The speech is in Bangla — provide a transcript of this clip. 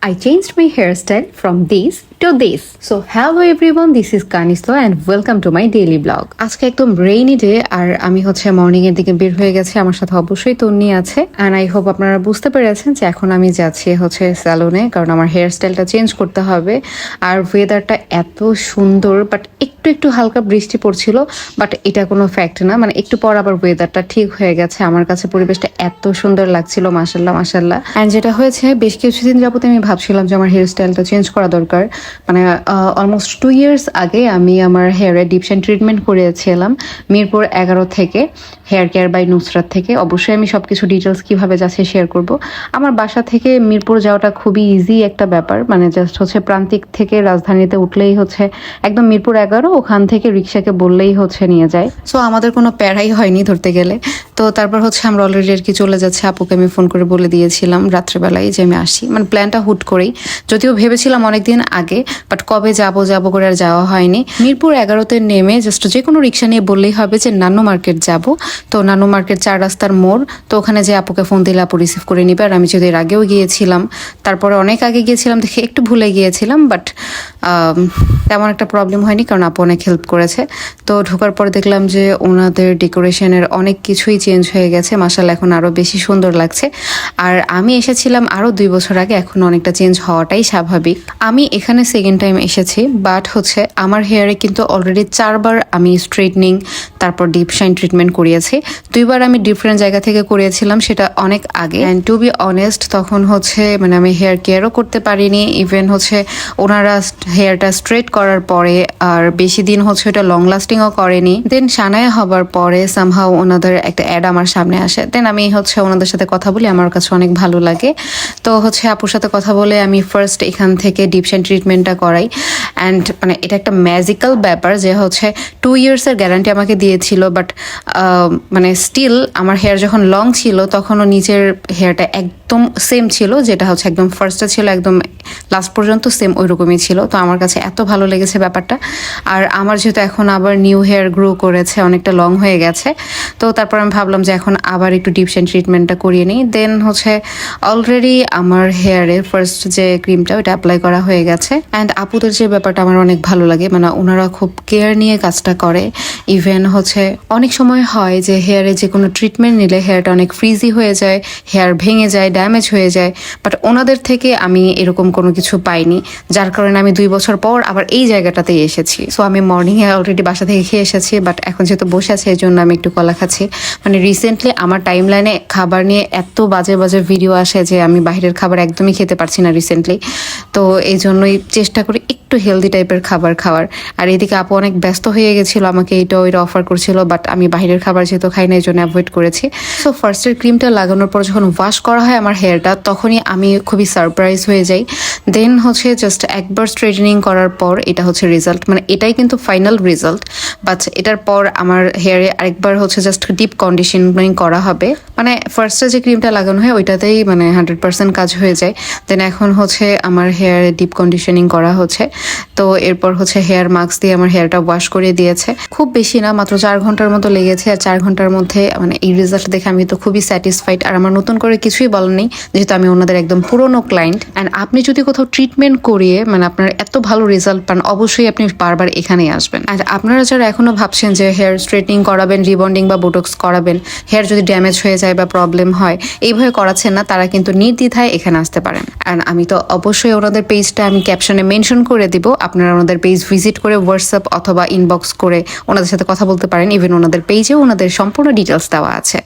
I changed my hairstyle from this to this. So hello everyone, this is Kanisto and welcome to my daily vlog. আজকে একদম রেইনি ডে আর আমি মর্নিং এর দিকে বের হয়ে গেছি। আমার সাথে অবশ্যই তন্নি আছে এন্ড আই হোপ আপনারা বুঝতে পেরেছেন যে এখন আমি যাচ্ছি স্যালুনে, কারণ আমার হেয়ারস্টাইলটা চেঞ্জ করতে হবে। আর ওয়েদারটা এত সুন্দর, বাট একটু হালকা বৃষ্টি পড়ছিল, বাট এটা কোনো ফ্যাক্ট না, মানে একটু পর আবার ওয়েদারটা ঠিক হয়ে গেছে। আমার কাছে পরিবেশটা এত সুন্দর লাগছিল, মাশাল্লাহ মাশাল্লাহ। এন্ড যেটা হয়েছে, বেশ কিছুদিন যাবত আমি ভাবছিলাম যে আমার হেয়ারস্টাইলটা চেঞ্জ করা দরকার। মানে অলমোস্ট 2 years আগে আমি আমার হেয়ারে ডিপ শাইন ট্রিটমেন্ট করিয়েছিলাম মিরপুর 11 থেকে, হেয়ার কেয়ার বাই নুসরাত থেকে। অবশ্যই আমি সবকিছু ডিটেলস কিভাবে যাচ্ছে শেয়ার করব। আমার বাসা থেকে মিরপুর যাওয়াটা খুবই ইজি একটা ব্যাপার, মানে জাস্ট প্রান্তিক থেকে রাজধানীতে উঠলেই একদম মিরপুর 11, ওখান থেকে রিক্সাকে বললেই নিয়ে যায়। সো আমাদের কোনো প্যারাই হয়নি ধরতে গেলে। তো তারপর আমরা অলরেডি আর কি চলে যাচ্ছে। আপুকে আমি ফোন করে বলে দিয়েছিলাম রাত্রেবেলায় যে আমি আসি, মানে প্ল্যানটা হুট করেই, যদিও ভেবেছিলাম অনেকদিন আগে, বাট কবে যাব করে আর যাওয়া হয়নি। মিরপুর 11তে নেমে জাস্ট যে কোনো রিক্সা নিয়ে বললেই হবে যে নানু মার্কেট যাব। তো নানু মার্কেট 4 রাস্তার মোড়, তো ওখানে যে আপুকে ফোন দিলে আপু রিসিভ করে নিবে। আর আমি যদি এর আগেও গিয়েছিলাম, তারপরে অনেক আগে গিয়েছিলাম দেখে একটু ভুলে গিয়েছিলাম, বাট তেমন একটা প্রবলেম হয়নি, কারণ আপু অনেক হেল্প করেছে। তো ঢোকার পর দেখলাম যে ওনাদের ডেকোরেশনের অনেক কিছুই চেঞ্জ হয়ে গেছে, মাশাআল্লাহ এখন আরো বেশি সুন্দর লাগছে। আর আমি এসেছিলাম আরো 2 বছর আগে, এখন অনেকটা চেঞ্জ হওয়াটাই স্বাভাবিক। আমি এখানে সেকেন্ড টাইম এসেছি, বাট আমার হেয়ারে কিন্তু অলরেডি 4 বার আমি স্ট্রেটনিং, তারপর ডিপ শাইন ট্রিটমেন্ট করিয়েছি। 2 বার আমি ডিফারেন্ট জায়গা থেকে করিয়েছিলাম, সেটা অনেক আগে। অ্যান্ড টু বি অনেস্ট, তখন মানে আমি হেয়ার কেয়ারও করতে পারিনি। ইভেন ওনারা হেয়ারটা স্ট্রেট করার পরে আর বেশি দিন ওটা লং লাস্টিংও করেনি। দেন সানায় হবার পরে সামহাও ওনাদের একটা অ্যাড আমার সামনে আসে। দেন আমি ওনাদের সাথে কথা বলি, আমার কাছে অনেক ভালো লাগে। তো আপুর সাথে কথা বলে আমি ফার্স্ট এখান থেকে ডিপ শাইন ট্রিটমেন্টটা করাই। অ্যান্ড মানে এটা একটা ম্যাজিক্যাল ব্যাপার যে 2 years এর গ্যারান্টি আমাকে দিয়েছিল, বাট মানে স্টিল আমার হেয়ার যখন লং ছিল তখনও নিচের হেয়ারটা একদম সেম ছিল, যেটা একদম ফার্স্টে ছিল, একদম লাস্ট পর্যন্ত সেম ওই রকমই ছিল। তো আমার কাছে এত ভালো লেগেছে ব্যাপারটা। আর আমার যেহেতু এখন আবার নিউ হেয়ার গ্রো করেছে, অনেকটা লং হয়ে গেছে, তো তারপর আমি ভাবলাম যে এখন আবার একটু ডিপ শাইন ট্রিটমেন্টটা করিয়ে নিই। দেন অলরেডি আমার হেয়ারে ফার্স্ট যে ক্রিমটা ওটা অ্যাপ্লাই করা হয়ে গেছে। অ্যান্ড আপুদের যে ব্যাপারটা আমার অনেক ভালো লাগে, মানে ওনারা খুব কেয়ার নিয়ে কাজটা করে। ইভেন অনেক সময় হয় যে হেয়ারে যে কোনো ট্রিটমেন্ট নিলে হেয়ারটা অনেক ফ্রিজি হয়ে যায়, হেয়ার ভেঙে যায়, ড্যামেজ হয়ে যায়, বাট ওনাদের থেকে আমি এরকম কোনো কিছু পাইনি, যার কারণে আমি 2 বছর পর আবার এই জায়গাটাতেই এসেছি। সো আমি মর্নিংয়ে অলরেডি বাসা থেকে খেয়ে এসেছি, বাট এখন যেহেতু বসে আছে এই জন্য আমি একটু কলা খাচ্ছি। মানে রিসেন্টলি আমার টাইম লাইনে খাবার নিয়ে এত বাজে ভিডিও আসে যে আমি বাইরের খাবার একদমই খেতে পারছি না রিসেন্টলি। তো এই জন্যই চেষ্টা করি একটু হেলদি টাইপের খাবার খাওয়ার। আর এদিকে আপু অনেক ব্যস্ত হয়ে গেছিল, আমাকে এইটা ওইটা অফার করছিল, বাট আমি বাইরের খাবার যেহেতু খাই না এই জন্য অ্যাভয়েড করেছি। সো ফার্স্টের ক্রিমটা লাগানোর পর যখন ওয়াশ করা হয় আমার হেয়ারটা, তখনই আমি খুবই সারপ্রাইজ হয়ে যাই। দেন জাস্ট একবার স্ট্রেটনিং করার পর এটা রেজাল্ট, মানে এটাই কিন্তু ফাইনাল রেজাল্ট। বাট এটার পর আমার হেয়ারে আরেকবার জাস্ট ডিপ কন্ডিশনিং করা হবে। মানে ফার্স্টে যে ক্রিমটা লাগানো হয় ওইটাতেই মানে 100% কাজ হয়ে যায়। দেন এখন আমার হেয়ারে ডিপ কন্ডিশনিং করা হচ্ছে। তো এরপর হেয়ার মাস্ক দিয়ে আমার হেয়ারটা ওয়াশ করে দিয়েছে। খুব বেশি না, মাত্র 4 ঘন্টার মতো লেগেছে। আর 4 ঘন্টার মধ্যে মানে এই রেজাল্ট দেখে আমি তো খুবই স্যাটিসফাইড। আর আমার নতুন করে কিছুই বলার নেই, যেহেতু আমি ওনাদের একদম পুরনো ক্লায়েন্ট। অ্যান্ড আপনি যদি কোথাও ট্রিটমেন্ট করিয়ে মানে আপনার এত ভালো রেজাল্ট পান, অবশ্যই আপনি বারবার এখানেই আসবেন। আর আপনারা যারা এখনো ভাবছেন যে হেয়ার স্ট্রেটনিং করাবেন, রিবন্ডিং বা বোটক্স করাবেন, হেয়ার যদি ড্যামেজ হয়ে যায় বা প্রবলেম হয়, এইভাবে করাচ্ছেন না, তারা কিন্তু নির্দ্বিধায় এখানে আসতে পারেন। আর আমি তো অবশ্যই ওনাদের পেজটা আমি ক্যাপশনে মেনশন করে দিব, আপনারা ওনাদের পেজ ভিজিট করে হোয়াটসঅ্যাপ অথবা ইনবক্স করে ওনাদের সাথে কথা বলতে পারেন। ইভেন ওনাদের পেজেও ওনাদের সম্পূর্ণ ডিটেলস দেওয়া আছে।